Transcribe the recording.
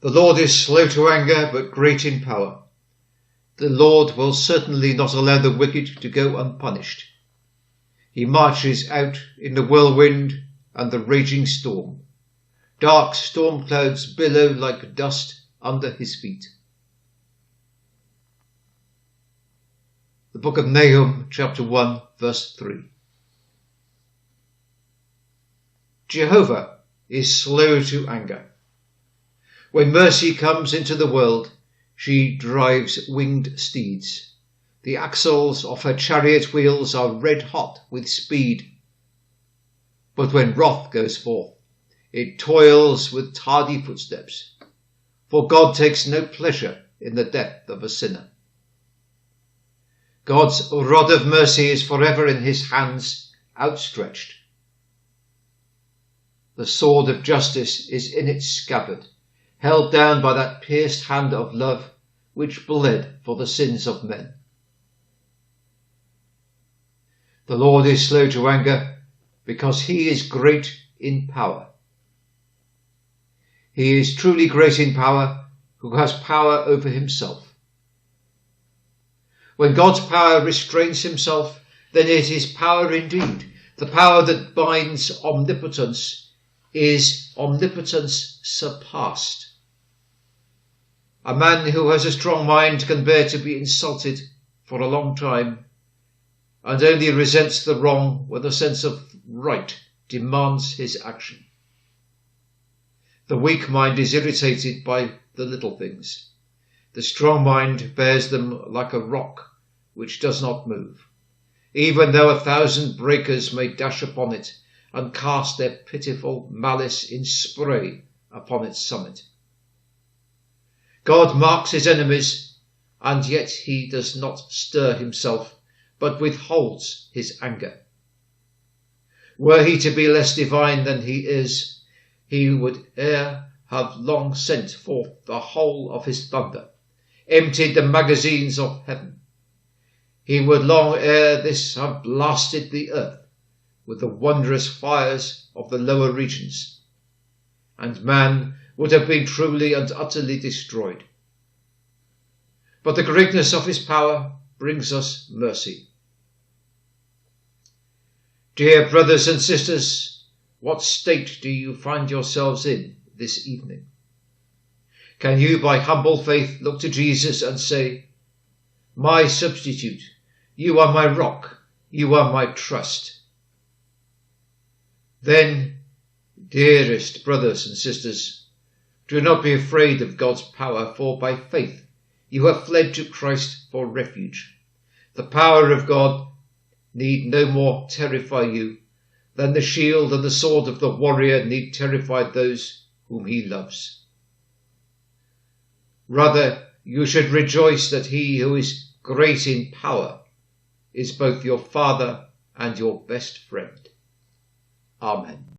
The Lord is slow to anger, but great in power. The Lord will certainly not allow the wicked to go unpunished. He marches out in the whirlwind and the raging storm. Dark storm clouds billow like dust under his feet. The book of Nahum, chapter 1, verse 3. Jehovah is slow to anger. When mercy comes into the world, she drives winged steeds. The axles of her chariot wheels are red hot with speed. But when wrath goes forth, it toils with tardy footsteps, for God takes no pleasure in the death of a sinner. God's rod of mercy is forever in his hands outstretched. The sword of justice is in its scabbard, held down by that pierced hand of love which bled for the sins of men. The Lord is slow to anger because he is great in power. He is truly great in power who has power over himself. When God's power restrains himself, then it is power indeed. The power that binds omnipotence is omnipotence surpassed. A man who has a strong mind can bear to be insulted for a long time and only resents the wrong when a sense of right demands his action. The weak mind is irritated by the little things. The strong mind bears them like a rock which does not move, even though 1,000 breakers may dash upon it and cast their pitiful malice in spray upon its summit. God marks his enemies, and yet he does not stir himself, but withholds his anger. Were he to be less divine than he is, he would ere have long sent forth the whole of his thunder, emptied the magazines of heaven. He would long ere this have blasted the earth with the wondrous fires of the lower regions, and man would have been truly and utterly destroyed. But the greatness of his power brings us mercy. Dear brothers and sisters, what state do you find yourselves in this evening? Can you by humble faith look to Jesus and say, "My substitute, you are my rock, you are my trust"? Then, dearest brothers and sisters, do not be afraid of God's power, for by faith you have fled to Christ for refuge. The power of God need no more terrify you than the shield and the sword of the warrior need terrify those whom he loves. Rather, you should rejoice that he who is great in power is both your Father and your best friend. Amen.